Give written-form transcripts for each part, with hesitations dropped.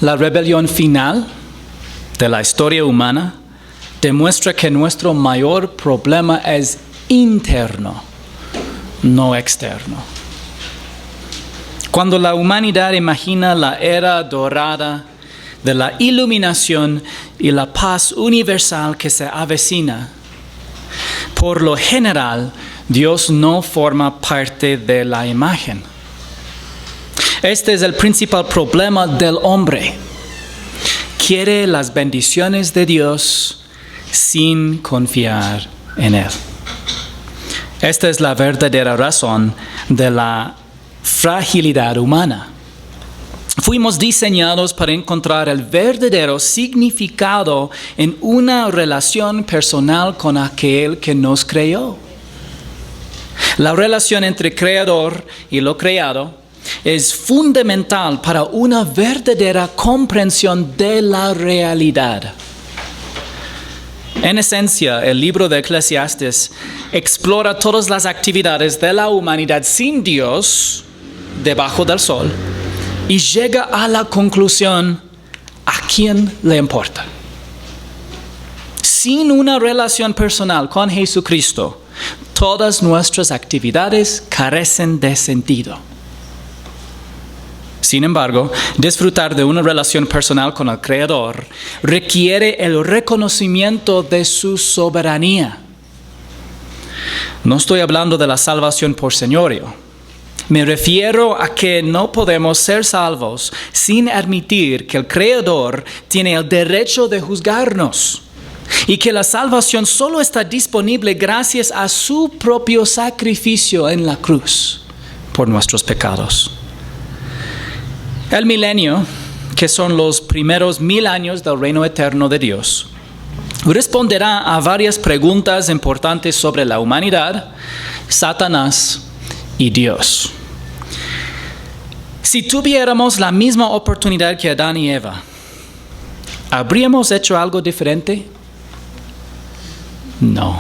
La rebelión final de la historia humana demuestra que nuestro mayor problema es interno, no externo. Cuando la humanidad imagina la era dorada de la iluminación y la paz universal que se avecina, por lo general, Dios no forma parte de la imagen. Este es el principal problema del hombre. Quiere las bendiciones de Dios sin confiar en Él. Esta es la verdadera razón de la fragilidad humana. Fuimos diseñados para encontrar el verdadero significado en una relación personal con aquel que nos creó. La relación entre creador y lo creado es fundamental para una verdadera comprensión de la realidad. En esencia, el libro de Eclesiastes explora todas las actividades de la humanidad sin Dios debajo del sol y llega a la conclusión: ¿a quién le importa? Sin una relación personal con Jesucristo, todas nuestras actividades carecen de sentido. Sin embargo, disfrutar de una relación personal con el Creador requiere el reconocimiento de su soberanía. No estoy hablando de la salvación por señorío. Me refiero a que no podemos ser salvos sin admitir que el Creador tiene el derecho de juzgarnos y que la salvación solo está disponible gracias a su propio sacrificio en la cruz por nuestros pecados. El milenio, que son los primeros 1000 años del reino eterno de Dios, responderá a varias preguntas importantes sobre la humanidad, Satanás y Dios. Si tuviéramos la misma oportunidad que Adán y Eva, ¿habríamos hecho algo diferente? No.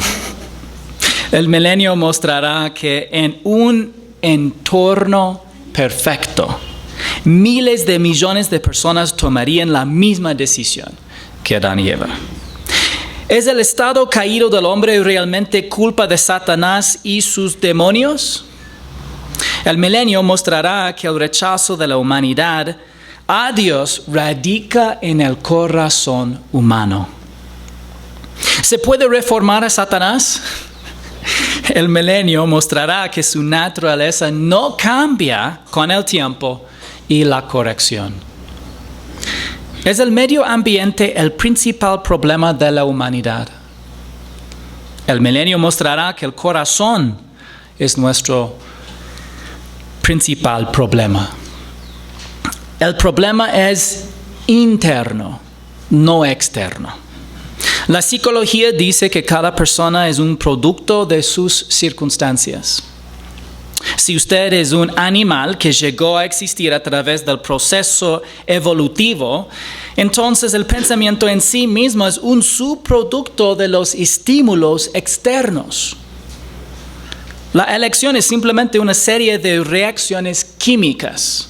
El milenio mostrará que en un entorno perfecto, miles de millones de personas tomarían la misma decisión que Adán y Eva. ¿Es el estado caído del hombre realmente culpa de Satanás y sus demonios? El milenio mostrará que el rechazo de la humanidad a Dios radica en el corazón humano. ¿Se puede reformar a Satanás? El milenio mostrará que su naturaleza no cambia con el tiempo y la corrección. ¿Es el medio ambiente el principal problema de la humanidad? El milenio mostrará que el corazón es nuestro principal problema. El problema es interno, no externo. La psicología dice que cada persona es un producto de sus circunstancias. Si usted es un animal que llegó a existir a través del proceso evolutivo, entonces el pensamiento en sí mismo es un subproducto de los estímulos externos. La elección es simplemente una serie de reacciones químicas.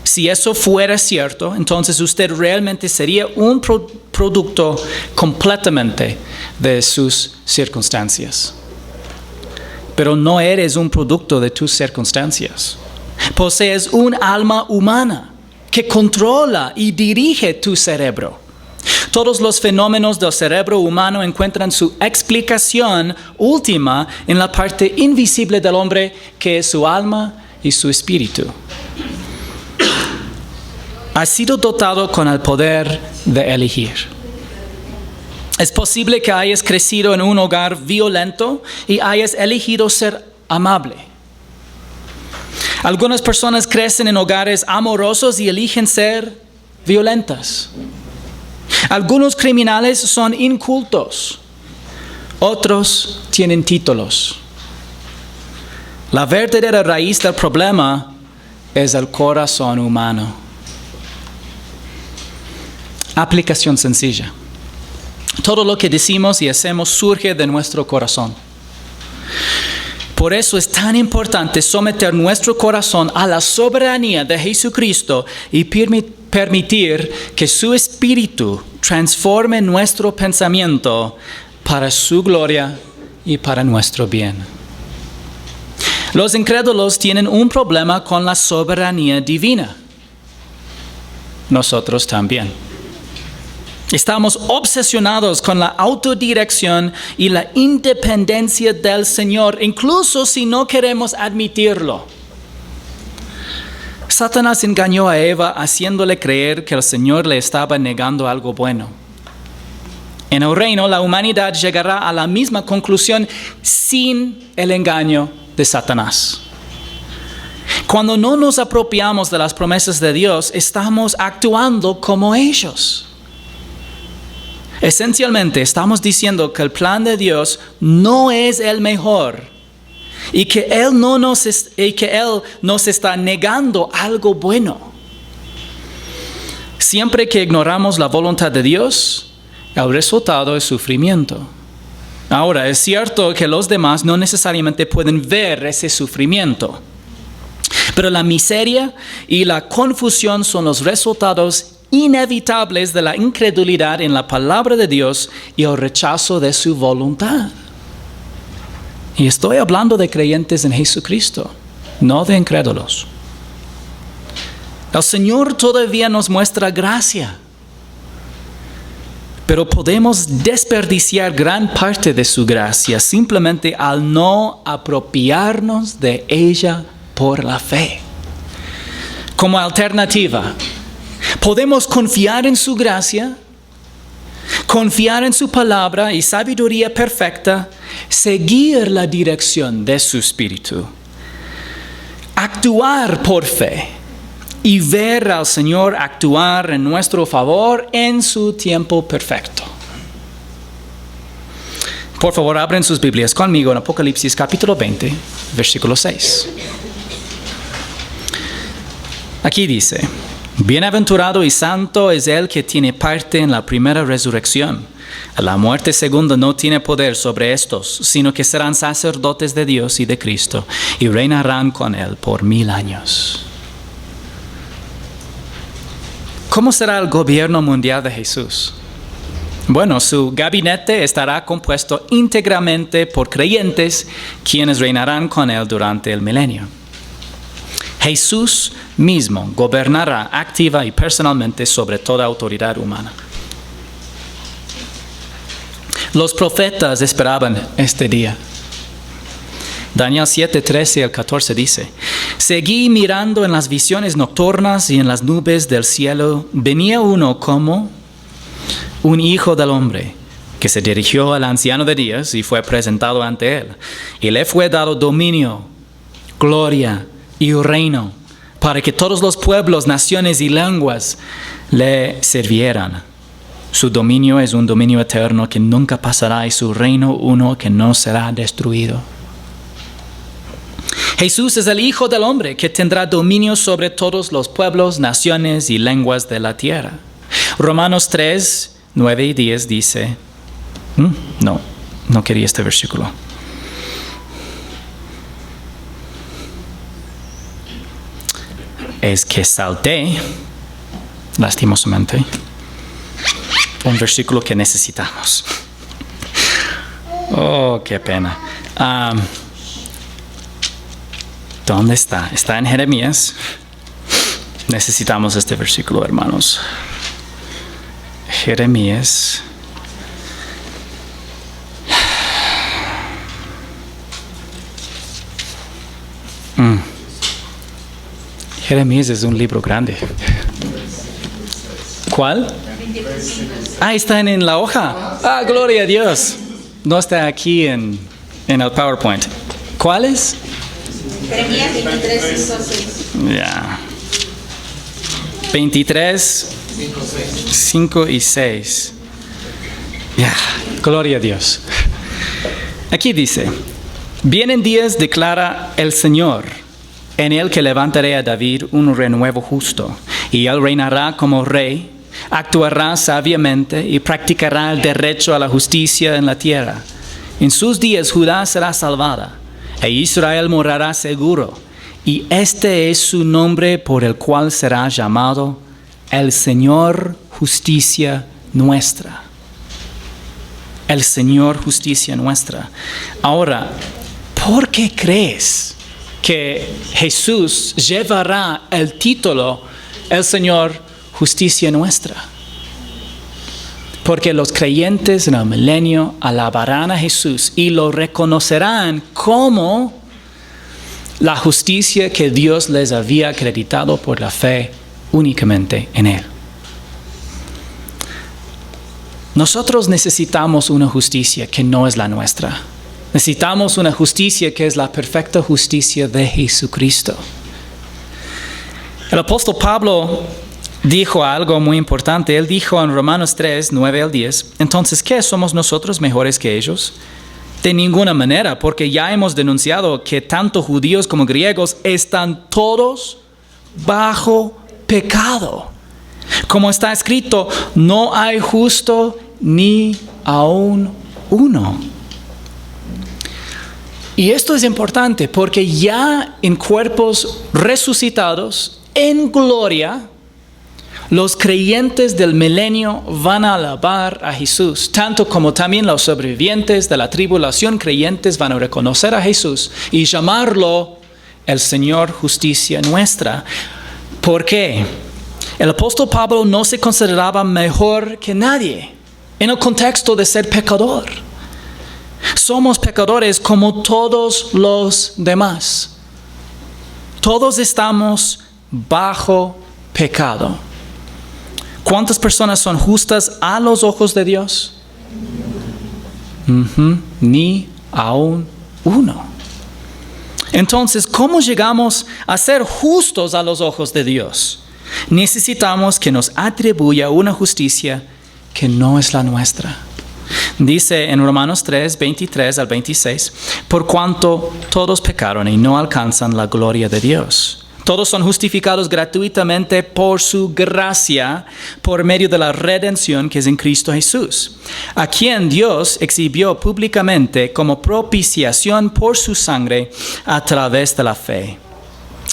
Si eso fuera cierto, entonces usted realmente sería un producto completamente de sus circunstancias. Pero no eres un producto de tus circunstancias. Posees un alma humana que controla y dirige tu cerebro. Todos los fenómenos del cerebro humano encuentran su explicación última en la parte invisible del hombre, que es su alma y su espíritu. Has sido dotado con el poder de elegir. Es posible que hayas crecido en un hogar violento y hayas elegido ser amable. Algunas personas crecen en hogares amorosos y eligen ser violentas. Algunos criminales son incultos. Otros tienen títulos. La verdadera raíz del problema es el corazón humano. Aplicación sencilla. Todo lo que decimos y hacemos surge de nuestro corazón. Por eso es tan importante someter nuestro corazón a la soberanía de Jesucristo y permitir que su Espíritu transforme nuestro pensamiento para su gloria y para nuestro bien. Los incrédulos tienen un problema con la soberanía divina. Nosotros también. Estamos obsesionados con la autodirección y la independencia del Señor, incluso si no queremos admitirlo. Satanás engañó a Eva haciéndole creer que el Señor le estaba negando algo bueno. En el reino, la humanidad llegará a la misma conclusión sin el engaño de Satanás. Cuando no nos apropiamos de las promesas de Dios, estamos actuando como ellos. Esencialmente, estamos diciendo que el plan de Dios no es el mejor y que Él nos está negando algo bueno. Siempre que ignoramos la voluntad de Dios, el resultado es sufrimiento. Ahora, es cierto que los demás no necesariamente pueden ver ese sufrimiento, pero la miseria y la confusión son los resultados inevitables de la incredulidad en la palabra de Dios y el rechazo de su voluntad. Y estoy hablando de creyentes en Jesucristo, no de incrédulos. El Señor todavía nos muestra gracia, pero podemos desperdiciar gran parte de su gracia simplemente al no apropiarnos de ella por la fe. Como alternativa, podemos confiar en su gracia, confiar en su palabra y sabiduría perfecta, seguir la dirección de su Espíritu, actuar por fe y ver al Señor actuar en nuestro favor en su tiempo perfecto. Por favor, abren sus Biblias conmigo en Apocalipsis capítulo 20, versículo 6. Aquí dice: Bienaventurado y santo es el que tiene parte en la primera resurrección. La muerte segunda no tiene poder sobre estos, sino que serán sacerdotes de Dios y de Cristo, y reinarán con Él por 1000 años. ¿Cómo será el gobierno mundial de Jesús? Bueno, su gabinete estará compuesto íntegramente por creyentes, quienes reinarán con Él durante el milenio. Jesús mismo gobernará activa y personalmente sobre toda autoridad humana. Los profetas esperaban este día. Daniel 7, 13 al 14 dice: Seguí mirando en las visiones nocturnas y en las nubes del cielo venía uno como un hijo del hombre, que se dirigió al anciano de días y fue presentado ante él. Y le fue dado dominio, gloria y reino, para que todos los pueblos, naciones y lenguas le sirvieran. Su dominio es un dominio eterno que nunca pasará y su reino uno que no será destruido. Jesús es el Hijo del Hombre que tendrá dominio sobre todos los pueblos, naciones y lenguas de la tierra. Romanos 3, 9 y 10 dice... No quería este versículo. Es que salté, lastimosamente, un versículo que necesitamos. Oh, qué pena. ¿Dónde está? Está en Jeremías. Necesitamos este versículo, hermanos. Jeremías. Jeremías es un libro grande. ¿Cuál? Está en la hoja. Gloria a Dios. No está aquí en el PowerPoint. ¿Cuál es? Jeremías 23, 5, 6. Ya. 23, 5 y 6. Ya. Gloria a Dios. Aquí dice: Vienen días, declara el Señor, en el que levantaré a David un renuevo justo, y él reinará como rey, actuará sabiamente y practicará el derecho a la justicia en la tierra. En sus días Judá será salvada, e Israel morará seguro. Y este es su nombre por el cual será llamado el Señor justicia nuestra. El Señor justicia nuestra. Ahora, ¿por qué crees que Jesús llevará el título el Señor justicia nuestra? Porque los creyentes en el milenio alabarán a Jesús y lo reconocerán como la justicia que Dios les había acreditado por la fe únicamente en Él. Nosotros necesitamos una justicia que no es la nuestra. Necesitamos una justicia que es la perfecta justicia de Jesucristo. El apóstol Pablo dijo algo muy importante. Él dijo en Romanos 3, 9 al 10, entonces, ¿qué? ¿Somos nosotros mejores que ellos? De ninguna manera, porque ya hemos denunciado que tanto judíos como griegos están todos bajo pecado. Como está escrito, no hay justo ni aún uno. Y esto es importante porque ya en cuerpos resucitados, en gloria, los creyentes del milenio van a alabar a Jesús, tanto como también los sobrevivientes de la tribulación creyentes van a reconocer a Jesús y llamarlo el Señor justicia nuestra. ¿Por qué? El apóstol Pablo no se consideraba mejor que nadie en el contexto de ser pecador. Somos pecadores como todos los demás. Todos estamos bajo pecado. ¿Cuántas personas son justas a los ojos de Dios? Ni aún uno. Entonces, ¿cómo llegamos a ser justos a los ojos de Dios? Necesitamos que nos atribuya una justicia que no es la nuestra. Dice en Romanos 3, 23 al 26, por cuanto todos pecaron y no alcanzan la gloria de Dios. Todos son justificados gratuitamente por su gracia, por medio de la redención que es en Cristo Jesús, a quien Dios exhibió públicamente como propiciación por su sangre a través de la fe.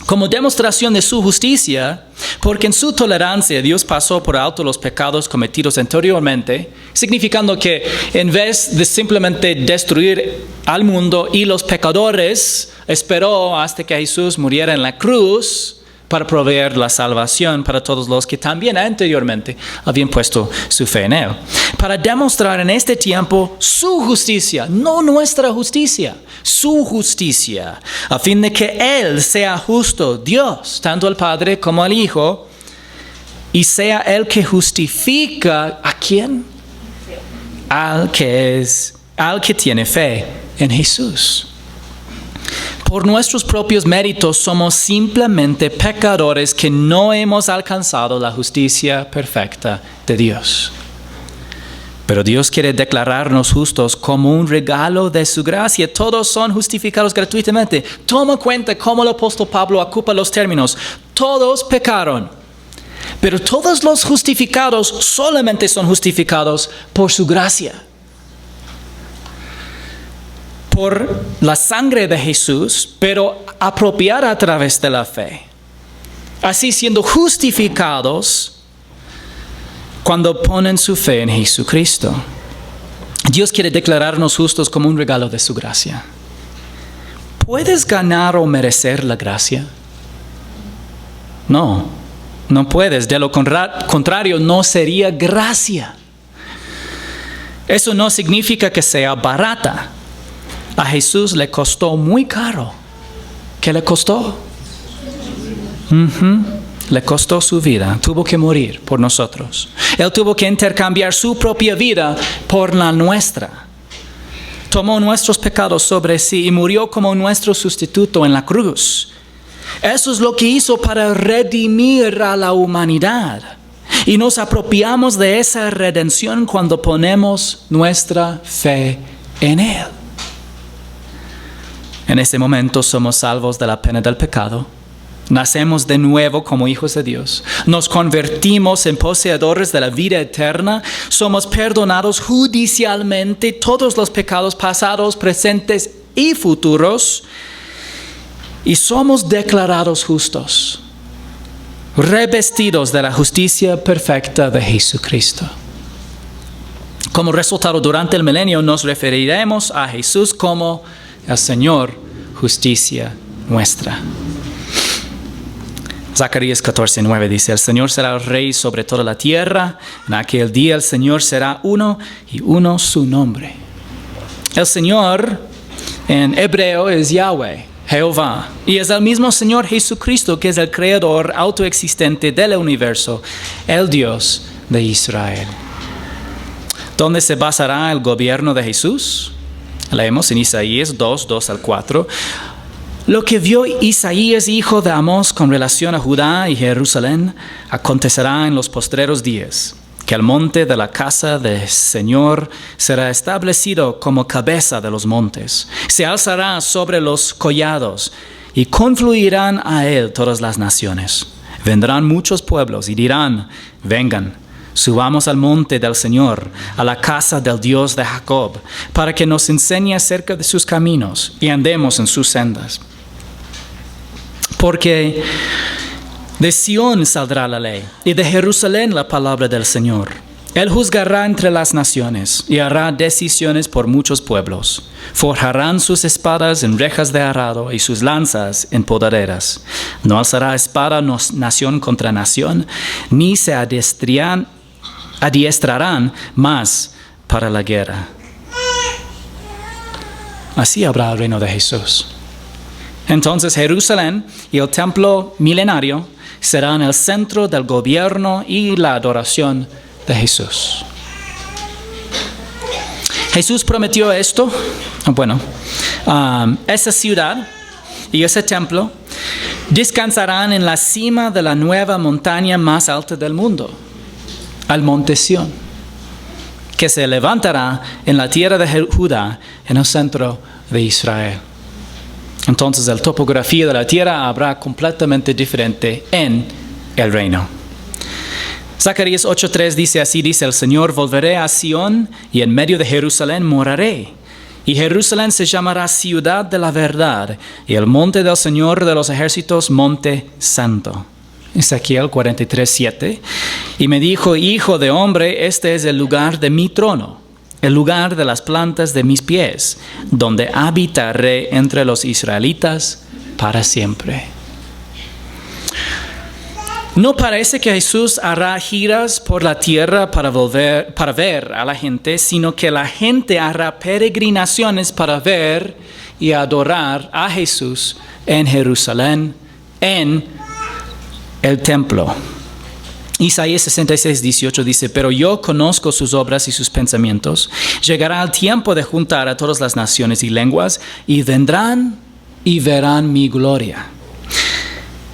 Como demostración de su justicia, porque en su tolerancia Dios pasó por alto los pecados cometidos anteriormente, significando que en vez de simplemente destruir al mundo y los pecadores, esperó hasta que Jesús muriera en la cruz para proveer la salvación para todos los que también anteriormente habían puesto su fe en Él. Para demostrar en este tiempo su justicia, no nuestra justicia, su justicia, a fin de que Él sea justo, Dios, tanto el Padre como el Hijo, y sea el que justifica ¿a quién? Al que tiene fe en Jesús. Por nuestros propios méritos somos simplemente pecadores que no hemos alcanzado la justicia perfecta de Dios. Pero Dios quiere declararnos justos como un regalo de su gracia. Todos son justificados gratuitamente. Toma cuenta cómo el apóstol Pablo ocupa los términos. Todos pecaron, pero todos los justificados solamente son justificados por su gracia. Por la sangre de Jesús, pero apropiada a través de la fe. Así siendo justificados cuando ponen su fe en Jesucristo. Dios quiere declararnos justos como un regalo de su gracia. ¿Puedes ganar o merecer la gracia? No puedes. De lo contrario, no sería gracia. Eso no significa que sea barata. A Jesús le costó muy caro. ¿Qué le costó? Le costó su vida. Tuvo que morir por nosotros. Él tuvo que intercambiar su propia vida por la nuestra. Tomó nuestros pecados sobre sí y murió como nuestro sustituto en la cruz. Eso es lo que hizo para redimir a la humanidad. Y nos apropiamos de esa redención cuando ponemos nuestra fe en Él. En ese momento somos salvos de la pena del pecado. Nacemos de nuevo como hijos de Dios. Nos convertimos en poseedores de la vida eterna. Somos perdonados judicialmente todos los pecados pasados, presentes y futuros, y somos declarados justos, revestidos de la justicia perfecta de Jesucristo. Como resultado, durante el milenio nos referiremos a Jesús como el Señor, justicia nuestra. Zacarías 14:9 dice: el Señor será el Rey sobre toda la tierra. En aquel día el Señor será uno y uno su nombre. El Señor en hebreo es Yahweh, Jehová. Y es el mismo Señor Jesucristo que es el creador autoexistente del universo, el Dios de Israel. ¿Dónde se basará el gobierno de Jesús? Leemos en Isaías 2:2-4. Lo que vio Isaías, hijo de Amós, con relación a Judá y Jerusalén, acontecerá en los postreros días, que el monte de la casa del Señor será establecido como cabeza de los montes. Se alzará sobre los collados y confluirán a él todas las naciones. Vendrán muchos pueblos y dirán: vengan, subamos al monte del Señor, a la casa del Dios de Jacob, para que nos enseñe acerca de sus caminos y andemos en sus sendas. Porque de Sión saldrá la ley, y de Jerusalén la palabra del Señor. Él juzgará entre las naciones, y hará decisiones por muchos pueblos. Forjarán sus espadas en rejas de arado, y sus lanzas en podaderas. No alzará espada nación contra nación, ni se adiestrarán más para la guerra. Así habrá el reino de Jesús. Entonces Jerusalén y el templo milenario serán el centro del gobierno y la adoración de Jesús. Jesús prometió esto. Esa ciudad y ese templo descansarán en la cima de la nueva montaña más alta del mundo, al monte Sión, que se levantará en la tierra de Judá, en el centro de Israel. Entonces la topografía de la tierra habrá completamente diferente en el reino. Zacarías 8:3 dice así, dice el Señor: volveré a Sión y en medio de Jerusalén moraré. Y Jerusalén se llamará ciudad de la verdad, y el monte del Señor de los ejércitos, monte santo. Ezequiel 43:7. Y me dijo: hijo de hombre, este es el lugar de mi trono, el lugar de las plantas de mis pies, donde habitaré entre los israelitas para siempre. No parece que Jesús hará giras por la tierra para ver a la gente, sino que la gente hará peregrinaciones para ver y adorar a Jesús en Jerusalén, en el templo. Isaías 66:18 dice: pero yo conozco sus obras y sus pensamientos. Llegará el tiempo de juntar a todas las naciones y lenguas, y vendrán y verán mi gloria.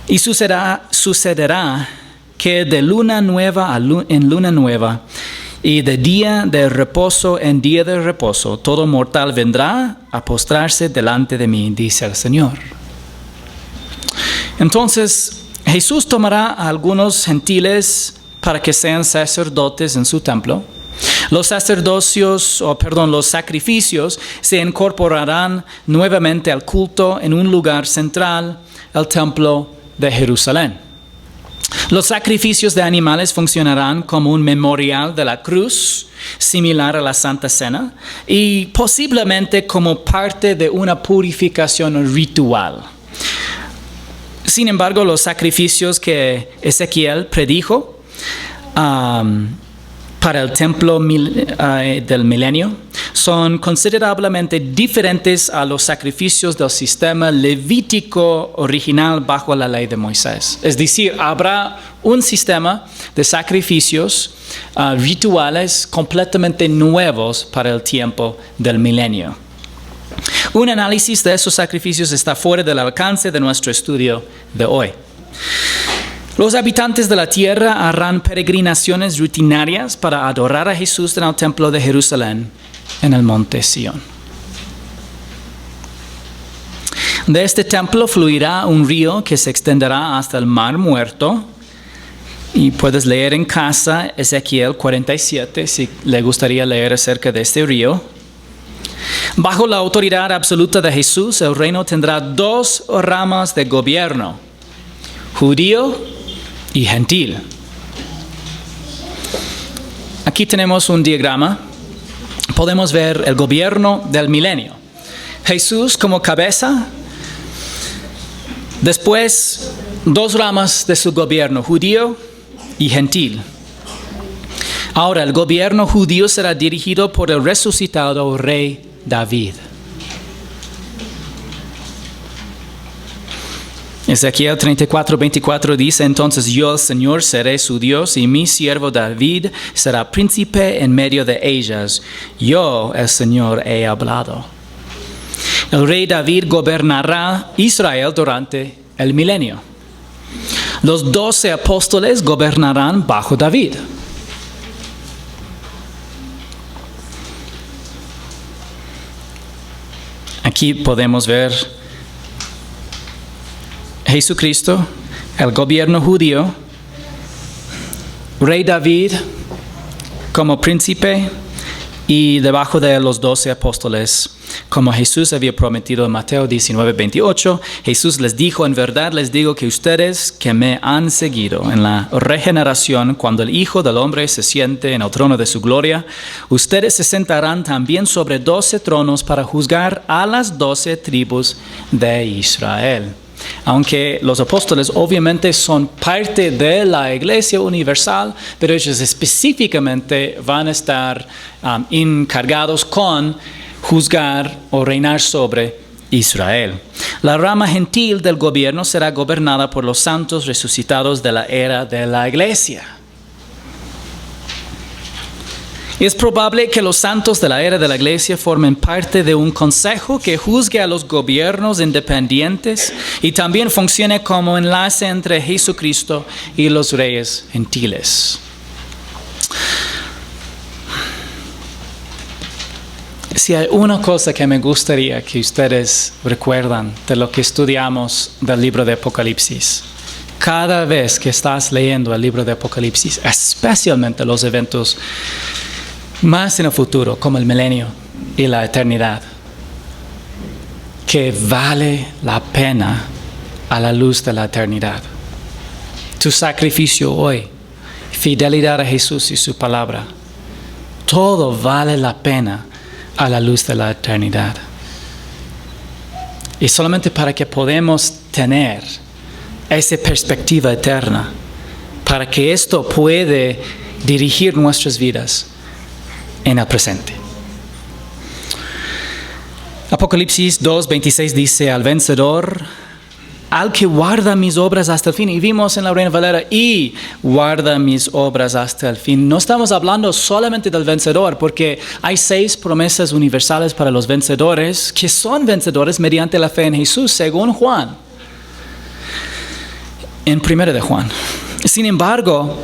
Y sucederá que de luna nueva en luna nueva, y de día de reposo en día de reposo, todo mortal vendrá a postrarse delante de mí, dice el Señor. Entonces Jesús tomará a algunos gentiles para que sean sacerdotes en su templo. Los sacrificios se incorporarán nuevamente al culto en un lugar central, el templo de Jerusalén. Los sacrificios de animales funcionarán como un memorial de la cruz, similar a la Santa Cena, y posiblemente como parte de una purificación ritual. Sin embargo, los sacrificios que Ezequiel predijo para el templo del milenio son considerablemente diferentes a los sacrificios del sistema levítico original bajo la ley de Moisés. Es decir, habrá un sistema de sacrificios rituales completamente nuevos para el tiempo del milenio. Un análisis de esos sacrificios está fuera del alcance de nuestro estudio de hoy. Los habitantes de la tierra harán peregrinaciones rutinarias para adorar a Jesús en el templo de Jerusalén, en el monte Sión. De este templo fluirá un río que se extenderá hasta el Mar Muerto. Y puedes leer en casa Ezequiel 47 si le gustaría leer acerca de este río. Bajo la autoridad absoluta de Jesús, el reino tendrá dos ramas de gobierno: judío y gentil. Aquí tenemos un diagrama. Podemos ver el gobierno del milenio. Jesús como cabeza. Después, dos ramas de su gobierno: judío y gentil. Ahora, el gobierno judío será dirigido por el resucitado rey David. Ezequiel 34:24 dice: entonces yo, el Señor, seré su Dios, y mi siervo David será príncipe en medio de ellas. Yo, el Señor, he hablado. El rey David gobernará Israel durante el milenio. Los 12 apóstoles gobernarán bajo David. Aquí podemos ver Jesucristo, el gobierno judío, rey David como príncipe, y debajo de los 12 apóstoles, como Jesús había prometido en Mateo 19:28, Jesús les dijo: en verdad les digo que ustedes que me han seguido en la regeneración, cuando el Hijo del Hombre se siente en el trono de su gloria, ustedes se sentarán también sobre 12 tronos para juzgar a las 12 tribus de Israel. Aunque los apóstoles obviamente son parte de la iglesia universal, pero ellos específicamente van a estar encargados con juzgar o reinar sobre Israel. La rama gentil del gobierno será gobernada por los santos resucitados de la era de la iglesia. Es probable que los santos de la era de la iglesia formen parte de un consejo que juzgue a los gobiernos independientes y también funcione como enlace entre Jesucristo y los reyes gentiles. Si hay una cosa que me gustaría que ustedes recuerdan de lo que estudiamos del libro de Apocalipsis, cada vez que estás leyendo el libro de Apocalipsis, especialmente los eventos más en el futuro, como el milenio y la eternidad, que vale la pena a la luz de la eternidad. Tu sacrificio hoy, fidelidad a Jesús y su palabra, todo vale la pena a la luz de la eternidad. Y solamente para que podamos tener esa perspectiva eterna, para que esto puede dirigir nuestras vidas en el presente. Apocalipsis 2:26 dice: al vencedor, al que guarda mis obras hasta el fin. Y vimos en la Reina Valera: y guarda mis obras hasta el fin. No estamos hablando solamente del vencedor, porque hay 6 promesas universales para los vencedores, que son vencedores mediante la fe en Jesús, según Juan, en 1 de Juan. Sin embargo,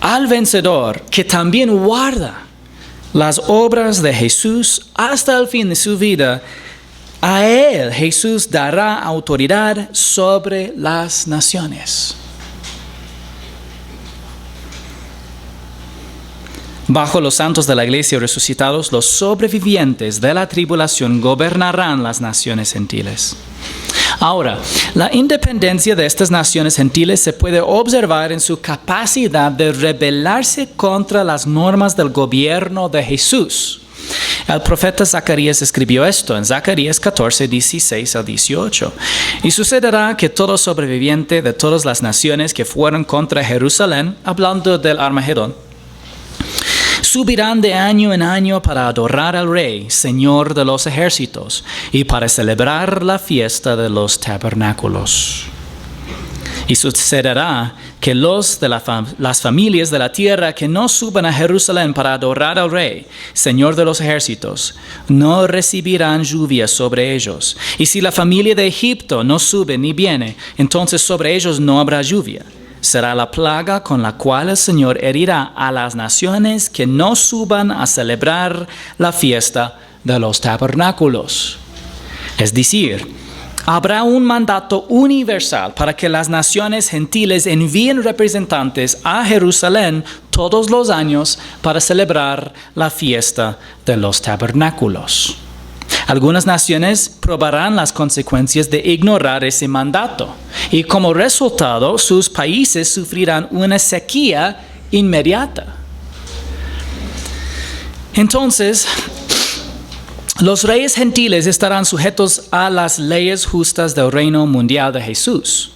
al vencedor que también guarda las obras de Jesús hasta el fin de su vida, a él Jesús dará autoridad sobre las naciones. Bajo los santos de la iglesia resucitados, los sobrevivientes de la tribulación gobernarán las naciones gentiles. Ahora, la independencia de estas naciones gentiles se puede observar en su capacidad de rebelarse contra las normas del gobierno de Jesús. El profeta Zacarías escribió esto en Zacarías 14:16-18. Y sucederá que todo sobreviviente de todas las naciones que fueron contra Jerusalén, hablando del Armagedón, subirán de año en año para adorar al Rey, Señor de los ejércitos, y para celebrar la fiesta de los tabernáculos. Y sucederá que los de las familias de la tierra que no suban a Jerusalén para adorar al Rey, Señor de los ejércitos, no recibirán lluvia sobre ellos. Y si la familia de Egipto no sube ni viene, entonces sobre ellos no habrá lluvia. Será la plaga con la cual el Señor herirá a las naciones que no suban a celebrar la fiesta de los tabernáculos. Es decir, habrá un mandato universal para que las naciones gentiles envíen representantes a Jerusalén todos los años para celebrar la fiesta de los tabernáculos. Algunas naciones probarán las consecuencias de ignorar ese mandato y como resultado sus países sufrirán una sequía inmediata. Entonces, los reyes gentiles estarán sujetos a las leyes justas del reino mundial de Jesús,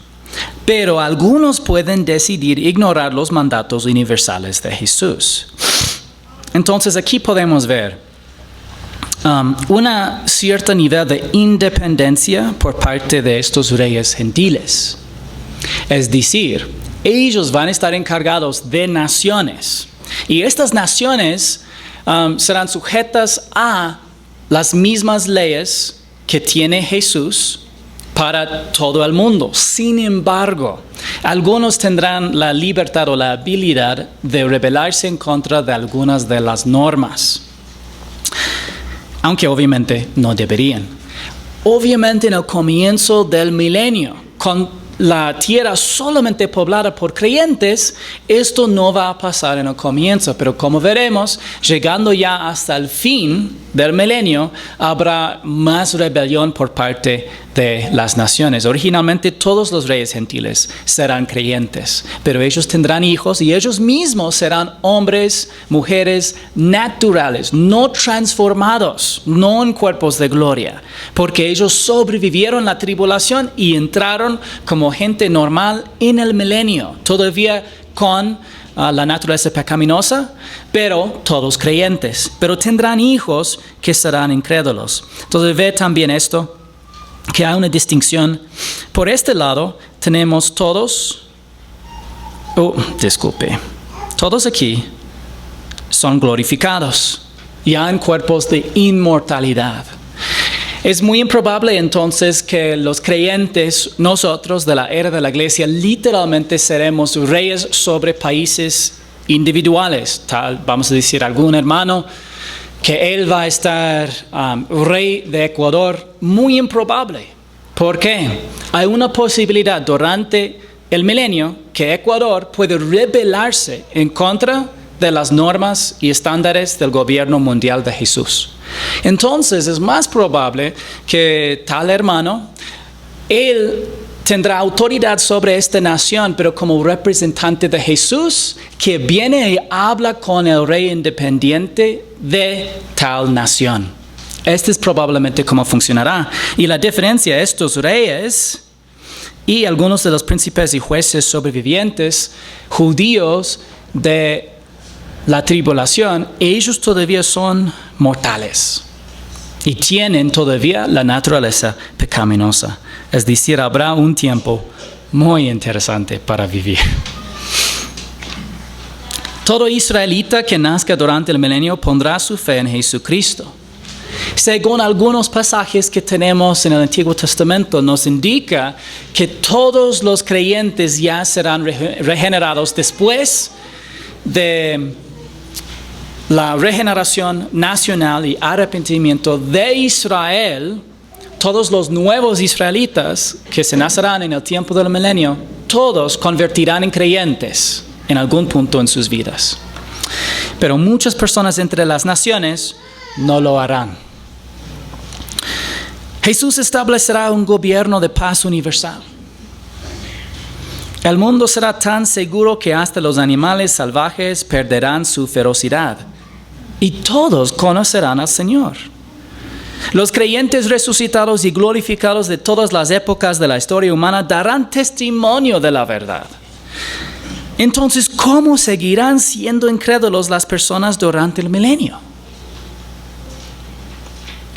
pero algunos pueden decidir ignorar los mandatos universales de Jesús. Entonces, aquí podemos ver una cierta nivel de independencia por parte de estos reyes gentiles. Es decir, ellos van a estar encargados de naciones y estas naciones serán sujetas a las mismas leyes que tiene Jesús para todo el mundo. Sin embargo, algunos tendrán la libertad o la habilidad de rebelarse en contra de algunas de las normas, aunque obviamente no deberían. Obviamente en el comienzo del milenio, con la tierra solamente poblada por creyentes, esto no va a pasar en el comienzo, pero como veremos, llegando ya hasta el fin del milenio, habrá más rebelión por parte de las naciones. Originalmente todos los reyes gentiles serán creyentes, pero ellos tendrán hijos y ellos mismos serán hombres, mujeres naturales, no transformados, no en cuerpos de gloria, porque ellos sobrevivieron la tribulación y entraron como gente normal en el milenio, todavía con la naturaleza pecaminosa, pero todos creyentes. Pero tendrán hijos que serán incrédulos. Entonces ve también esto, que hay una distinción. Por este lado tenemos todos aquí son glorificados, ya en cuerpos de inmortalidad. Es muy improbable entonces que los creyentes, nosotros de la era de la iglesia, literalmente seremos reyes sobre países individuales. Tal, vamos a decir, algún hermano que él va a estar rey de Ecuador. Muy improbable. ¿Por qué? Hay una posibilidad durante el milenio que Ecuador puede rebelarse en contra de las normas y estándares del gobierno mundial de Jesús. Entonces es más probable que tal hermano, él tendrá autoridad sobre esta nación, pero como representante de Jesús, que viene y habla con el rey independiente de tal nación. Este es probablemente cómo funcionará. Y la diferencia, estos reyes y algunos de los príncipes y jueces sobrevivientes judíos de la tribulación, ellos todavía son mortales y tienen todavía la naturaleza pecaminosa. Es decir, habrá un tiempo muy interesante para vivir. Todo israelita que nazca durante el milenio pondrá su fe en Jesucristo. Según algunos pasajes que tenemos en el Antiguo Testamento, nos indica que todos los creyentes ya serán regenerados después de la regeneración nacional y arrepentimiento de Israel. Todos los nuevos israelitas que se nacerán en el tiempo del milenio, todos convertirán en creyentes en algún punto en sus vidas. Pero muchas personas entre las naciones no lo harán. Jesús establecerá un gobierno de paz universal. El mundo será tan seguro que hasta los animales salvajes perderán su ferocidad y todos conocerán al Señor. Los creyentes resucitados y glorificados de todas las épocas de la historia humana darán testimonio de la verdad. Entonces, ¿cómo seguirán siendo incrédulos las personas durante el milenio?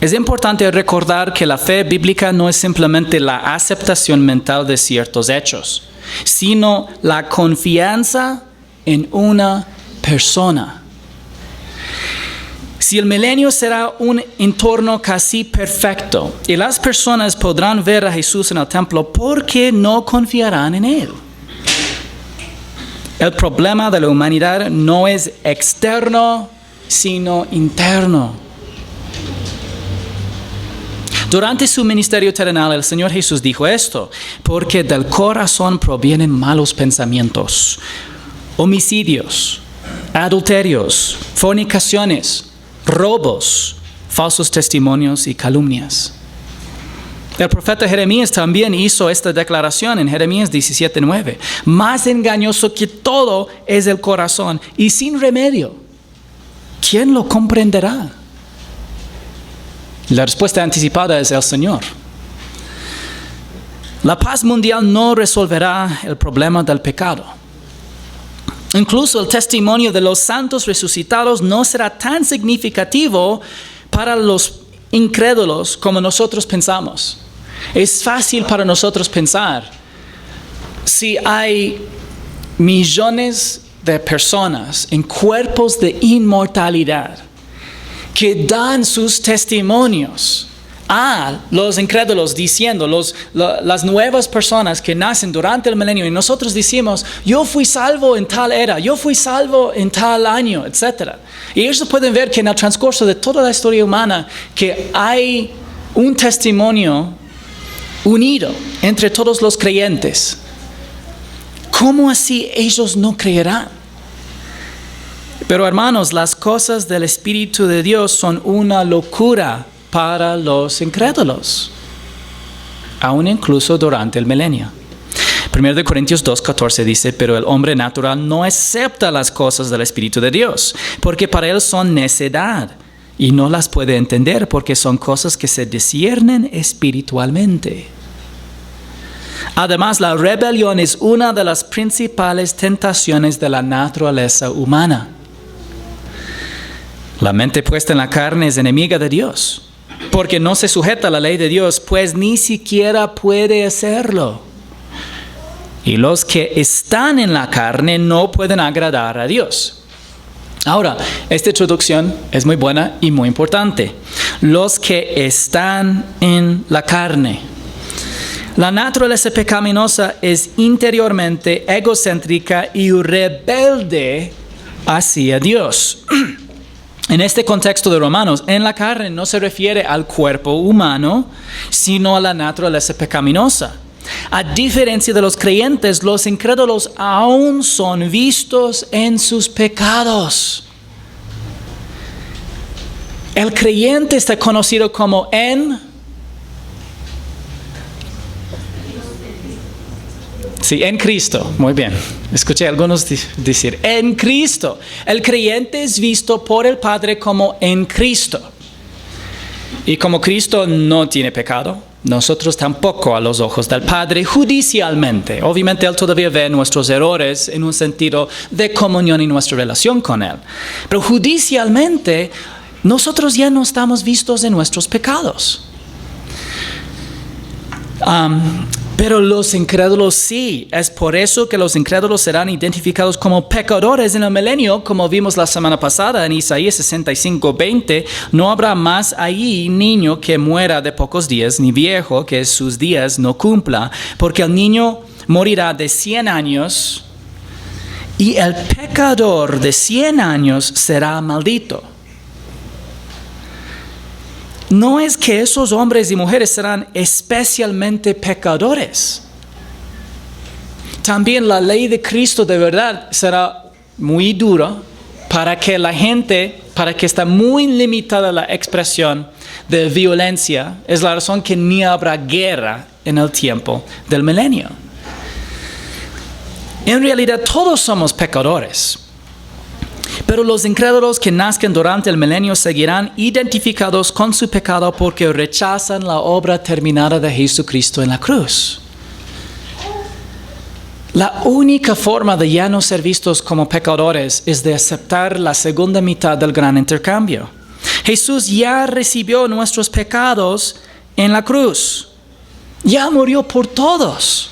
Es importante recordar que la fe bíblica no es simplemente la aceptación mental de ciertos hechos, sino la confianza en una persona. Si el milenio será un entorno casi perfecto y las personas podrán ver a Jesús en el templo, ¿por qué no confiarán en Él? El problema de la humanidad no es externo, sino interno. Durante su ministerio terrenal, el Señor Jesús dijo esto: porque del corazón provienen malos pensamientos, homicidios, adulterios, fornicaciones, robos, falsos testimonios y calumnias. El profeta Jeremías también hizo esta declaración en Jeremías 17:9. Más engañoso que todo es el corazón y sin remedio. ¿Quién lo comprenderá? La respuesta anticipada es el Señor. La paz mundial no resolverá el problema del pecado. Incluso el testimonio de los santos resucitados no será tan significativo para los incrédulos como nosotros pensamos. Es fácil para nosotros pensar, si hay millones de personas en cuerpos de inmortalidad que dan sus testimonios a los incrédulos diciendo, las nuevas personas que nacen durante el milenio, y nosotros decimos, yo fui salvo en tal era, yo fui salvo en tal año, etc. Y ellos pueden ver que en el transcurso de toda la historia humana, que hay un testimonio unido entre todos los creyentes. ¿Cómo así ellos no creerán? Pero hermanos, las cosas del Espíritu de Dios son una locura para los incrédulos, aún incluso durante el milenio. 1 Corintios 2:14 dice, pero el hombre natural no acepta las cosas del Espíritu de Dios, porque para él son necedad, y no las puede entender porque son cosas que se disciernen espiritualmente. Además, la rebelión es una de las principales tentaciones de la naturaleza humana. La mente puesta en la carne es enemiga de Dios, porque no se sujeta a la ley de Dios, pues ni siquiera puede hacerlo. Y los que están en la carne no pueden agradar a Dios. Ahora, esta introducción es muy buena y muy importante. Los que están en la carne. La naturaleza pecaminosa es interiormente egocéntrica y rebelde hacia Dios. En este contexto de Romanos, en la carne no se refiere al cuerpo humano, sino a la naturaleza pecaminosa. A diferencia de los creyentes, los incrédulos aún son vistos en sus pecados. El creyente está conocido como en Cristo. Muy bien. Escuché a algunos decir, en Cristo. El creyente es visto por el Padre como en Cristo. Y como Cristo no tiene pecado, nosotros tampoco a los ojos del Padre judicialmente. Obviamente Él todavía ve nuestros errores en un sentido de comunión y nuestra relación con Él. Pero judicialmente, nosotros ya no estamos vistos en nuestros pecados. Pero los incrédulos sí. Es por eso que los incrédulos serán identificados como pecadores en el milenio, como vimos la semana pasada en Isaías 65:20. No habrá más ahí niño que muera de pocos días, ni viejo que sus días no cumpla, porque el niño morirá de 100 años y el pecador de 100 años será maldito. No es que esos hombres y mujeres serán especialmente pecadores. También la ley de Cristo de verdad será muy dura para que la gente, para que está muy limitada la expresión de violencia. Es la razón que ni habrá guerra en el tiempo del milenio. En realidad todos somos pecadores. Pero los incrédulos que nazcan durante el milenio seguirán identificados con su pecado porque rechazan la obra terminada de Jesucristo en la cruz. La única forma de ya no ser vistos como pecadores es de aceptar la segunda mitad del gran intercambio. Jesús ya recibió nuestros pecados en la cruz. Ya murió por todos.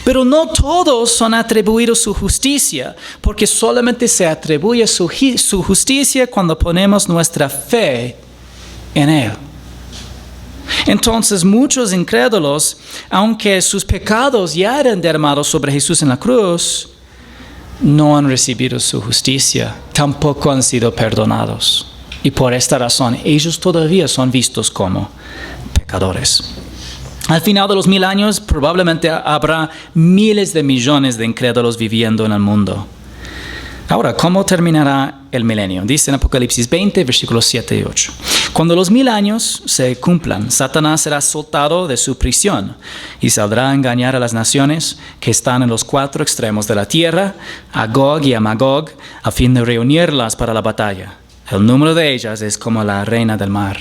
Pero no todos son atribuidos su justicia, porque solamente se atribuye su justicia cuando ponemos nuestra fe en Él. Entonces muchos incrédulos, aunque sus pecados ya eran derramados sobre Jesús en la cruz, no han recibido su justicia, tampoco han sido perdonados. Y por esta razón ellos todavía son vistos como pecadores. Al final de los 1000 años probablemente habrá miles de millones de incrédulos viviendo en el mundo. Ahora, ¿cómo terminará el milenio? Dice en Apocalipsis 20, versículos 7 y 8. Cuando los 1000 años se cumplan, Satanás será soltado de su prisión y saldrá a engañar a las naciones que están en los 4 extremos de la tierra, a Gog y a Magog, a fin de reunirlas para la batalla. El número de ellas es como la arena del mar.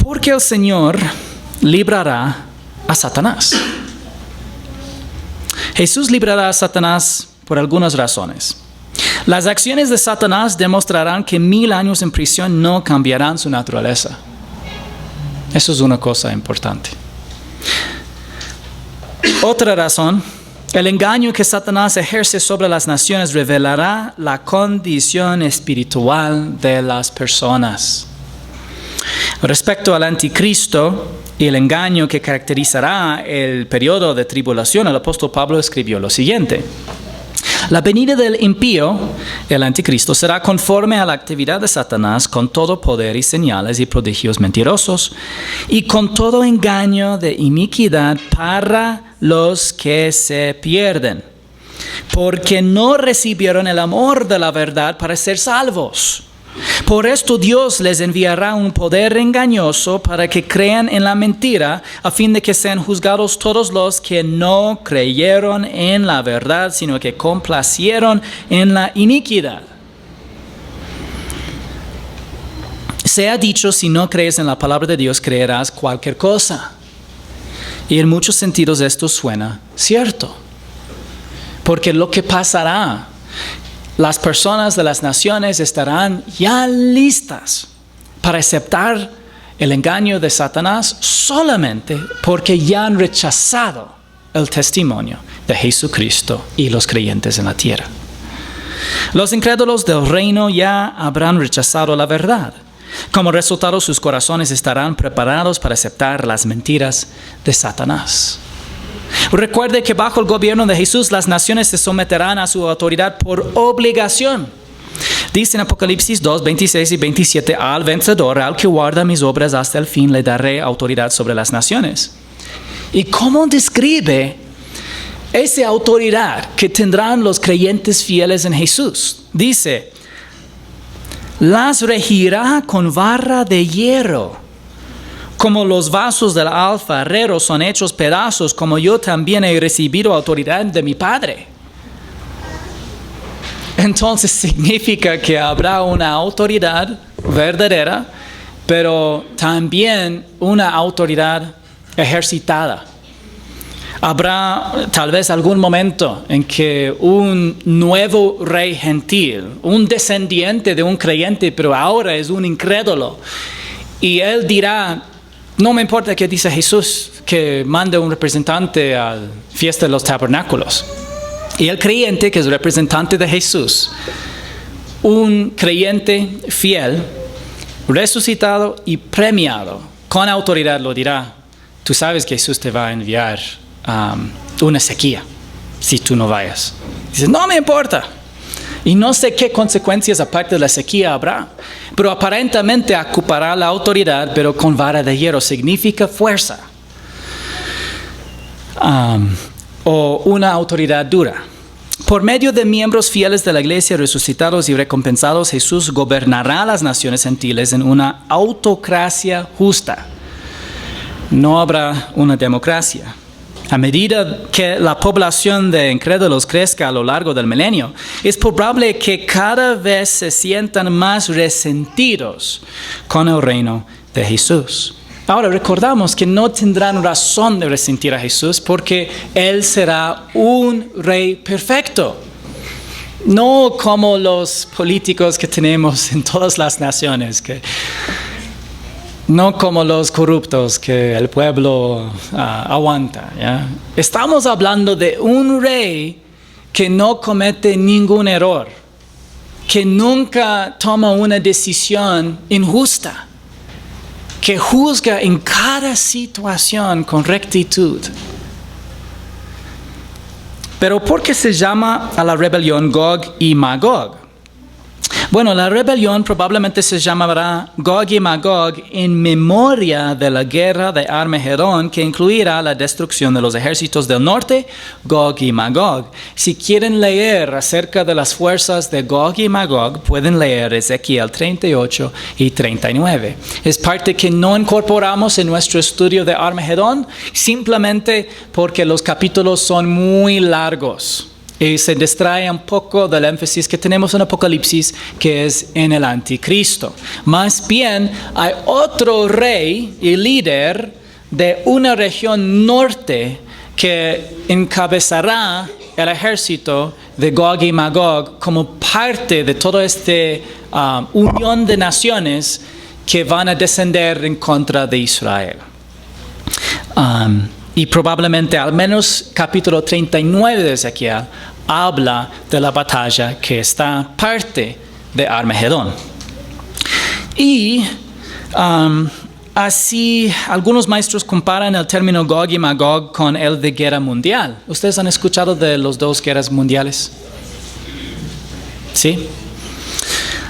Porque el Señor librará a Satanás. Jesús librará a Satanás por algunas razones. Las acciones de Satanás demostrarán que 1000 años en prisión no cambiarán su naturaleza. Eso es una cosa importante. Otra razón, el engaño que Satanás ejerce sobre las naciones revelará la condición espiritual de las personas. Respecto al anticristo y el engaño que caracterizará el periodo de tribulación, el apóstol Pablo escribió lo siguiente: la venida del impío, el anticristo, será conforme a la actividad de Satanás con todo poder y señales y prodigios mentirosos y con todo engaño de iniquidad para los que se pierden, porque no recibieron el amor de la verdad para ser salvos. Por esto Dios les enviará un poder engañoso para que crean en la mentira, a fin de que sean juzgados todos los que no creyeron en la verdad, sino que complacieron en la iniquidad. Se ha dicho, si no crees en la palabra de Dios, creerás cualquier cosa. Y en muchos sentidos esto suena cierto. Porque lo que pasará, las personas de las naciones estarán ya listas para aceptar el engaño de Satanás solamente porque ya han rechazado el testimonio de Jesucristo y los creyentes en la tierra. Los incrédulos del reino ya habrán rechazado la verdad. Como resultado, sus corazones estarán preparados para aceptar las mentiras de Satanás. Recuerde que bajo el gobierno de Jesús las naciones se someterán a su autoridad por obligación. Dice en Apocalipsis 2, 26 y 27, al vencedor, al que guarda mis obras hasta el fin, le daré autoridad sobre las naciones. ¿Y cómo describe esa autoridad que tendrán los creyentes fieles en Jesús? Dice, las regirá con vara de hierro. Como los vasos del alfarero son hechos pedazos, como yo también he recibido autoridad de mi Padre. Entonces significa que habrá una autoridad verdadera, pero también una autoridad ejercitada. Habrá tal vez algún momento en que un nuevo rey gentil, un descendiente de un creyente, pero ahora es un incrédulo, y él dirá, no me importa qué dice Jesús, que mande un representante a la fiesta de los tabernáculos. Y el creyente, que es representante de Jesús, un creyente fiel, resucitado y premiado, con autoridad lo dirá, tú sabes que Jesús te va a enviar una sequía si tú no vayas. Dice, no me importa. Y no sé qué consecuencias aparte de la sequía habrá, pero aparentemente ocupará la autoridad, pero con vara de hierro, significa fuerza. O una autoridad dura. Por medio de miembros fieles de la iglesia, resucitados y recompensados, Jesús gobernará las naciones gentiles en una autocracia justa. No habrá una democracia. A medida que la población de incrédulos crezca a lo largo del milenio, es probable que cada vez se sientan más resentidos con el reino de Jesús. Ahora, recordamos que no tendrán razón de resentir a Jesús porque Él será un rey perfecto. No como los políticos que tenemos en todas las naciones, no como los corruptos que el pueblo aguanta, ¿ya? Estamos hablando de un rey que no comete ningún error, que nunca toma una decisión injusta, que juzga en cada situación con rectitud. Pero ¿por qué se llama a la rebelión Gog y Magog? Bueno, la rebelión probablemente se llamará Gog y Magog en memoria de la guerra de Armagedón, que incluirá la destrucción de los ejércitos del norte, Gog y Magog. Si quieren leer acerca de las fuerzas de Gog y Magog, pueden leer Ezequiel 38 y 39. Es parte que no incorporamos en nuestro estudio de Armagedón, simplemente porque los capítulos son muy largos. Y se distrae un poco del énfasis que tenemos en Apocalipsis, que es en el anticristo. Más bien, hay otro rey y líder de una región norte que encabezará el ejército de Gog y Magog como parte de toda esta unión de naciones que van a descender en contra de Israel. Y probablemente al menos capítulo 39 de Ezequiel habla de la batalla que está parte de Armagedón. Y así algunos maestros comparan el término Gog y Magog con el de guerra mundial. ¿Ustedes han escuchado de las dos guerras mundiales? ¿Sí?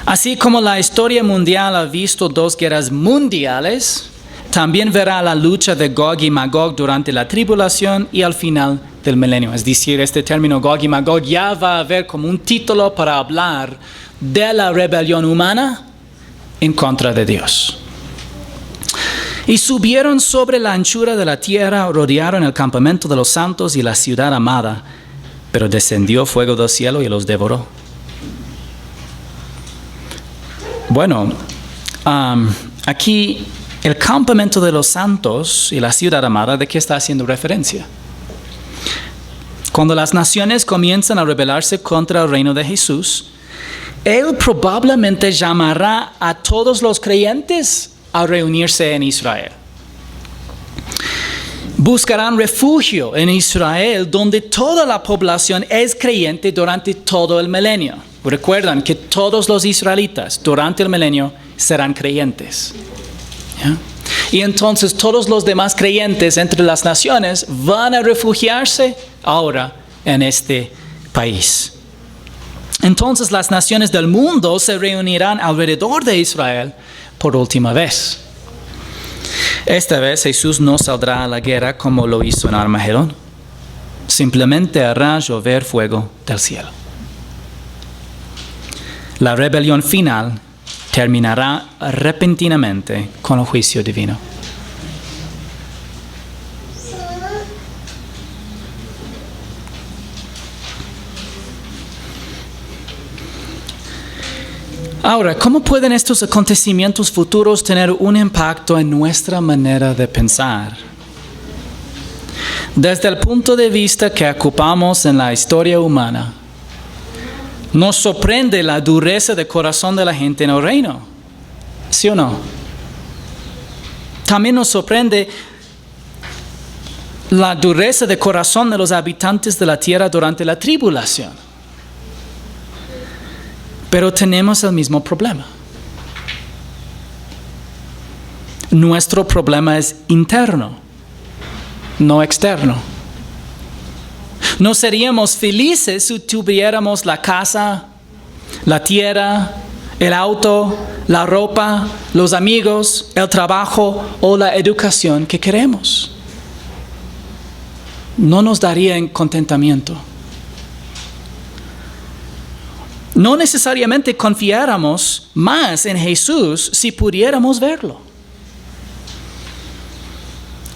Así como la historia mundial ha visto dos guerras mundiales, también verá la lucha de Gog y Magog durante la tribulación y al final del milenio. Es decir, este término Gog y Magog ya va a haber como un título para hablar de la rebelión humana en contra de Dios. Y subieron sobre la anchura de la tierra, rodearon el campamento de los santos y la ciudad amada, pero descendió fuego del cielo y los devoró. Bueno, aquí el campamento de los santos y la ciudad amada, ¿de qué está haciendo referencia? Cuando las naciones comienzan a rebelarse contra el reino de Jesús, Él probablemente llamará a todos los creyentes a reunirse en Israel. Buscarán refugio en Israel, donde toda la población es creyente durante todo el milenio. Recuerdan que todos los israelitas durante el milenio serán creyentes. ¿Ya? Y entonces todos los demás creyentes entre las naciones van a refugiarse ahora en este país. Entonces las naciones del mundo se reunirán alrededor de Israel por última vez. Esta vez Jesús no saldrá a la guerra como lo hizo en Armagedón. Simplemente hará llover fuego del cielo. La rebelión final terminará repentinamente con el juicio divino. Ahora, ¿cómo pueden estos acontecimientos futuros tener un impacto en nuestra manera de pensar? Desde el punto de vista que ocupamos en la historia humana, nos sorprende la dureza de corazón de la gente en el reino, ¿sí o no? También nos sorprende la dureza de corazón de los habitantes de la tierra durante la tribulación. Pero tenemos el mismo problema. Nuestro problema es interno, no externo. No seríamos felices si tuviéramos la casa, la tierra, el auto, la ropa, los amigos, el trabajo o la educación que queremos. No nos daría contentamiento. No necesariamente confiáramos más en Jesús si pudiéramos verlo.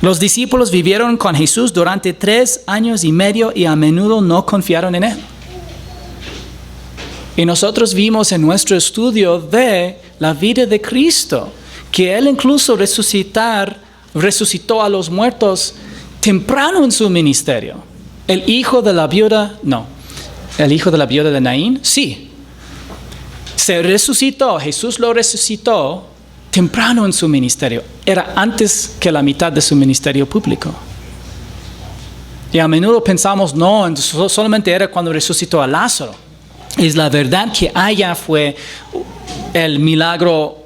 Los discípulos vivieron con Jesús durante 3 años y medio y a menudo no confiaron en Él. Y nosotros vimos en nuestro estudio de la vida de Cristo que Él incluso resucitó a los muertos temprano en su ministerio. El hijo de la viuda de Naín, sí. Se resucitó, Jesús lo resucitó temprano en su ministerio. Era antes que la mitad de su ministerio público. Y a menudo pensamos, no, solamente era cuando resucitó a Lázaro. Es la verdad que allá fue el milagro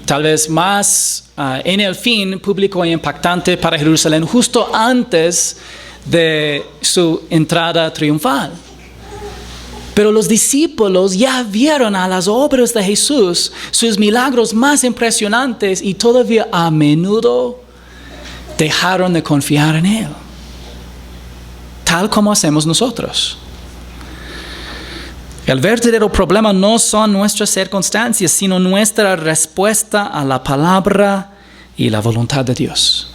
tal vez más en el fin público e impactante para Jerusalén, justo antes de su entrada triunfal. Pero los discípulos ya vieron a las obras de Jesús, sus milagros más impresionantes, y todavía a menudo dejaron de confiar en Él, tal como hacemos nosotros. El verdadero problema no son nuestras circunstancias, sino nuestra respuesta a la palabra y la voluntad de Dios.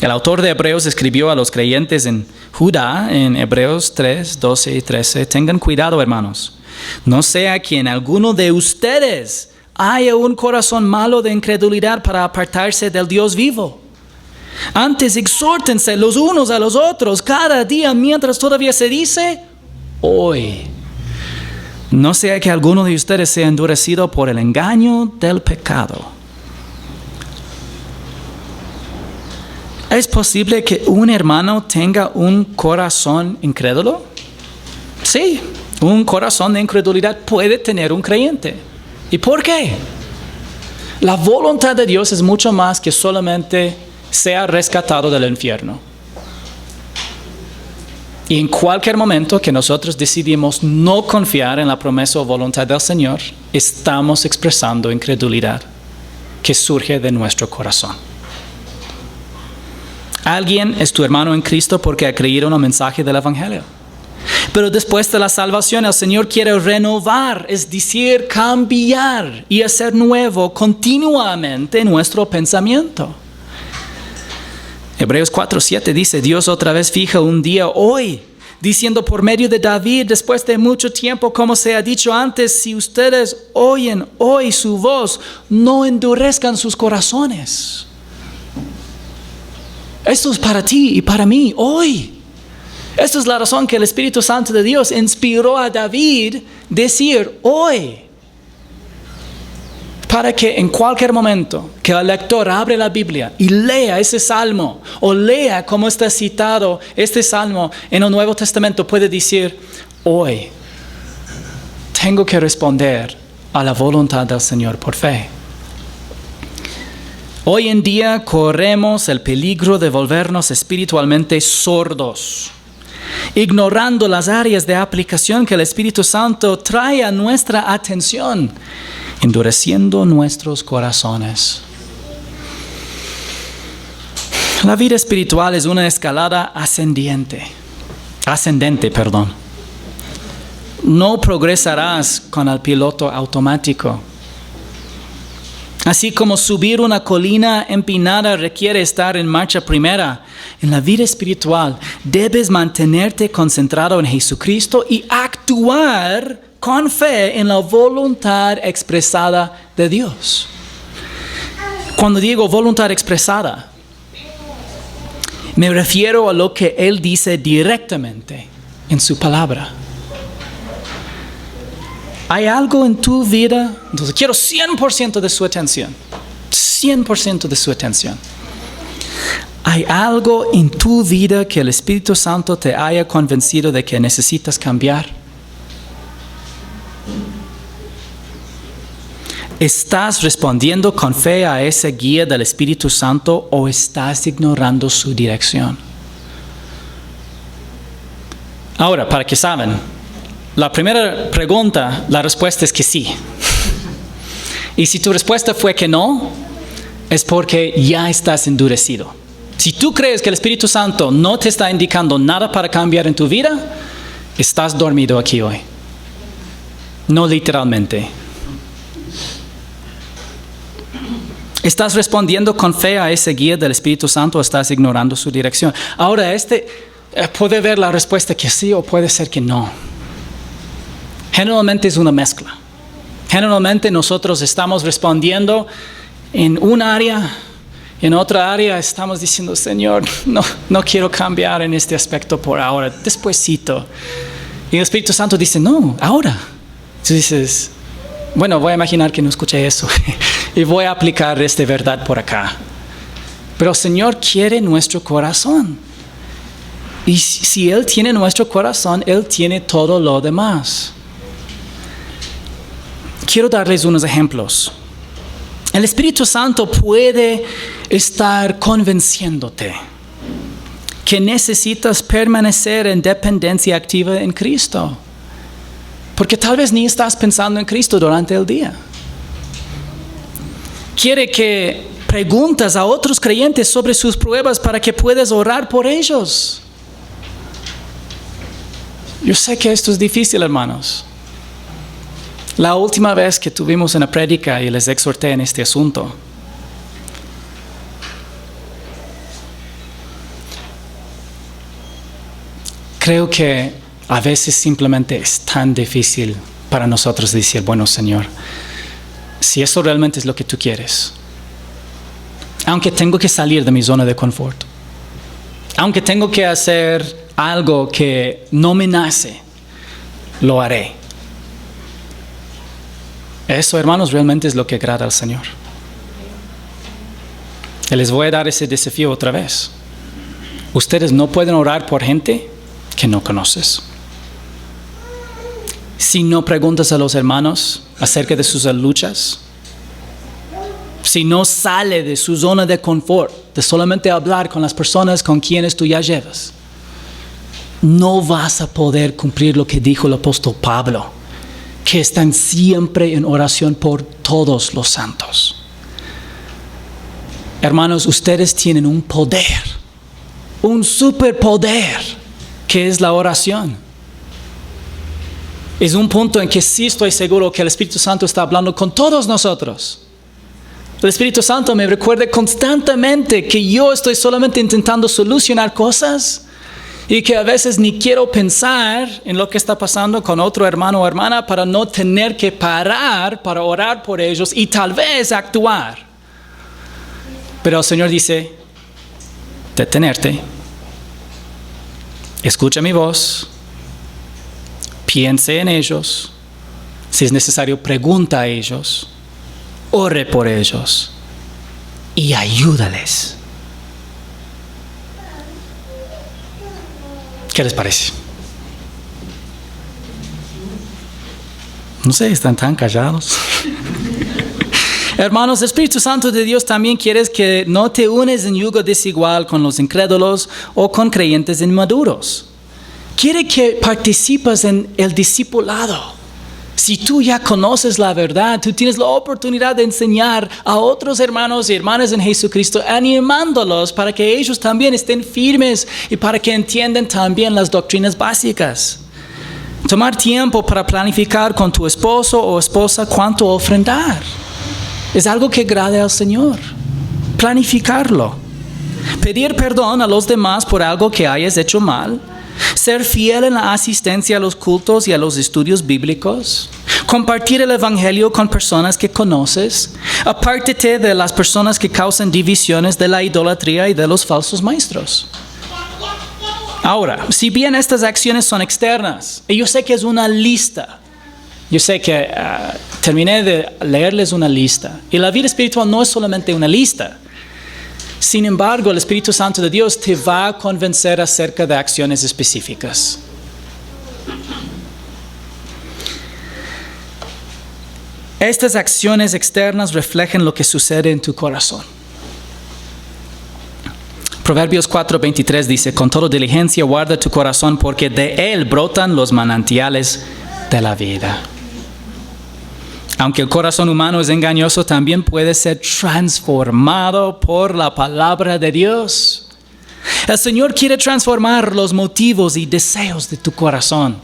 El autor de Hebreos escribió a los creyentes en Judá, en Hebreos 3, 12 y 13, tengan cuidado, hermanos, no sea que en alguno de ustedes haya un corazón malo de incredulidad para apartarse del Dios vivo. Antes exhórtense los unos a los otros cada día mientras todavía se dice hoy. No sea que alguno de ustedes sea endurecido por el engaño del pecado. ¿Es posible que un hermano tenga un corazón incrédulo? Sí, un corazón de incredulidad puede tener un creyente. ¿Y por qué? La voluntad de Dios es mucho más que solamente sea rescatado del infierno. Y en cualquier momento que nosotros decidimos no confiar en la promesa o voluntad del Señor, estamos expresando incredulidad que surge de nuestro corazón. Alguien es tu hermano en Cristo porque ha creído en el mensaje del Evangelio. Pero después de la salvación, el Señor quiere renovar, es decir, cambiar y hacer nuevo continuamente nuestro pensamiento. Hebreos 4:7 dice, Dios otra vez fija un día hoy, diciendo por medio de David, después de mucho tiempo, como se ha dicho antes, si ustedes oyen hoy su voz, no endurezcan sus corazones. Esto es para ti y para mí hoy. Esta es la razón que el Espíritu Santo de Dios inspiró a David decir hoy. Para que en cualquier momento que el lector abre la Biblia y lea ese salmo o lea cómo está citado este salmo en el Nuevo Testamento, puede decir, hoy tengo que responder a la voluntad del Señor por fe. Hoy en día corremos el peligro de volvernos espiritualmente sordos, ignorando las áreas de aplicación que el Espíritu Santo trae a nuestra atención, endureciendo nuestros corazones. La vida espiritual es una escalada ascendente. No progresarás con el piloto automático. Así como subir una colina empinada requiere estar en marcha primera, en la vida espiritual debes mantenerte concentrado en Jesucristo y actuar con fe en la voluntad expresada de Dios. Cuando digo voluntad expresada, me refiero a lo que Él dice directamente en su palabra. ¿Hay algo en tu vida? Entonces quiero 100% de su atención. 100% de su atención. ¿Hay algo en tu vida que el Espíritu Santo te haya convencido de que necesitas cambiar? ¿Estás respondiendo con fe a esa guía del Espíritu Santo o estás ignorando su dirección? Ahora, para que saben, la primera pregunta, la respuesta es que sí. Y si tu respuesta fue que no, es porque ya estás endurecido. Si tú crees que el Espíritu Santo no te está indicando nada para cambiar en tu vida, estás dormido aquí hoy. No literalmente. ¿Estás respondiendo con fe a ese guía del Espíritu Santo o estás ignorando su dirección? Ahora, puede ver la respuesta que sí o puede ser que no. Generalmente es una mezcla. Generalmente nosotros estamos respondiendo en un área, en otra área estamos diciendo, Señor, no quiero cambiar en este aspecto por ahora, despuesito. Y el Espíritu Santo dice, no, ahora. Tú dices, bueno, voy a imaginar que no escuché eso y voy a aplicar esta verdad por acá. Pero el Señor quiere nuestro corazón. Y si Él tiene nuestro corazón, Él tiene todo lo demás. Quiero darles unos ejemplos. El Espíritu Santo puede estar convenciéndote que necesitas permanecer en dependencia activa en Cristo. Porque tal vez ni estás pensando en Cristo durante el día. Quiere que preguntas a otros creyentes sobre sus pruebas para que puedas orar por ellos. Yo sé que esto es difícil, hermanos. La última vez que tuvimos una prédica y les exhorté en este asunto, creo que a veces simplemente es tan difícil para nosotros decir, bueno, Señor, si eso realmente es lo que tú quieres, aunque tengo que salir de mi zona de confort, aunque tengo que hacer algo que no me nace, lo haré. Eso, hermanos, realmente es lo que agrada al Señor. Y les voy a dar ese desafío otra vez. Ustedes no pueden orar por gente que no conoces. Si no preguntas a los hermanos acerca de sus luchas, si no sale de su zona de confort, de solamente hablar con las personas con quienes tú ya llevas, no vas a poder cumplir lo que dijo el apóstol Pablo, que están siempre en oración por todos los santos. Hermanos, ustedes tienen un poder, un superpoder, que es la oración. Es un punto en que sí estoy seguro que el Espíritu Santo está hablando con todos nosotros. El Espíritu Santo me recuerda constantemente que yo estoy solamente intentando solucionar cosas y que a veces ni quiero pensar en lo que está pasando con otro hermano o hermana para no tener que parar para orar por ellos y tal vez actuar. Pero el Señor dice, detenerte, escucha mi voz, piense en ellos, si es necesario pregunta a ellos, ore por ellos y ayúdales. ¿Qué les parece? No sé, están tan callados. Hermanos, el Espíritu Santo de Dios también quiere que no te unes en yugo desigual con los incrédulos o con creyentes inmaduros. Quiere que participes en el discipulado. Si tú ya conoces la verdad, tú tienes la oportunidad de enseñar a otros hermanos y hermanas en Jesucristo, animándolos para que ellos también estén firmes y para que entiendan también las doctrinas básicas. Tomar tiempo para planificar con tu esposo o esposa cuánto ofrendar. Es algo que agrade al Señor. Planificarlo. Pedir perdón a los demás por algo que hayas hecho mal. Ser fiel en la asistencia a los cultos y a los estudios bíblicos. Compartir el evangelio con personas que conoces. Apártate de las personas que causan divisiones, de la idolatría y de los falsos maestros. Ahora, si bien estas acciones son externas, y yo sé que es una lista, yo sé que terminé de leerles una lista, y la vida espiritual no es solamente una lista. Sin embargo, el Espíritu Santo de Dios te va a convencer acerca de acciones específicas. Estas acciones externas reflejan lo que sucede en tu corazón. Proverbios 4:23 dice, con toda diligencia guarda tu corazón porque de él brotan los manantiales de la vida. Aunque el corazón humano es engañoso, también puede ser transformado por la palabra de Dios. El Señor quiere transformar los motivos y deseos de tu corazón.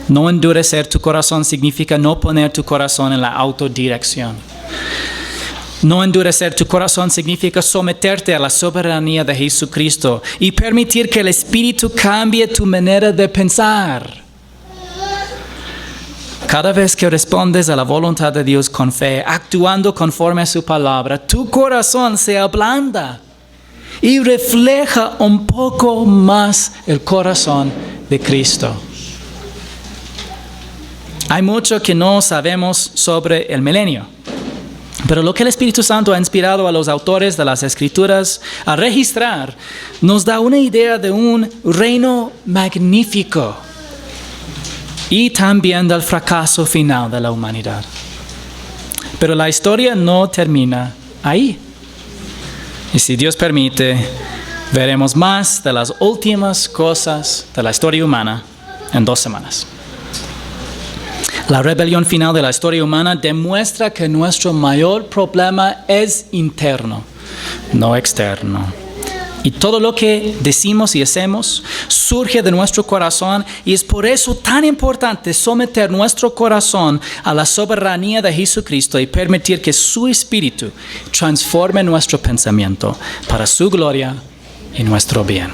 No endurecer tu corazón significa no poner tu corazón en la autodirección. No endurecer tu corazón significa someterte a la soberanía de Jesucristo y permitir que el Espíritu cambie tu manera de pensar. Cada vez que respondes a la voluntad de Dios con fe, actuando conforme a su palabra, tu corazón se ablanda y refleja un poco más el corazón de Cristo. Hay mucho que no sabemos sobre el milenio, pero lo que el Espíritu Santo ha inspirado a los autores de las Escrituras a registrar nos da una idea de un reino magnífico y también del fracaso final de la humanidad. Pero la historia no termina ahí. Y si Dios permite, veremos más de las últimas cosas de la historia humana en 2 semanas. La rebelión final de la historia humana demuestra que nuestro mayor problema es interno, no externo. Y todo lo que decimos y hacemos surge de nuestro corazón, y es por eso tan importante someter nuestro corazón a la soberanía de Jesucristo y permitir que su Espíritu transforme nuestro pensamiento para su gloria y nuestro bien.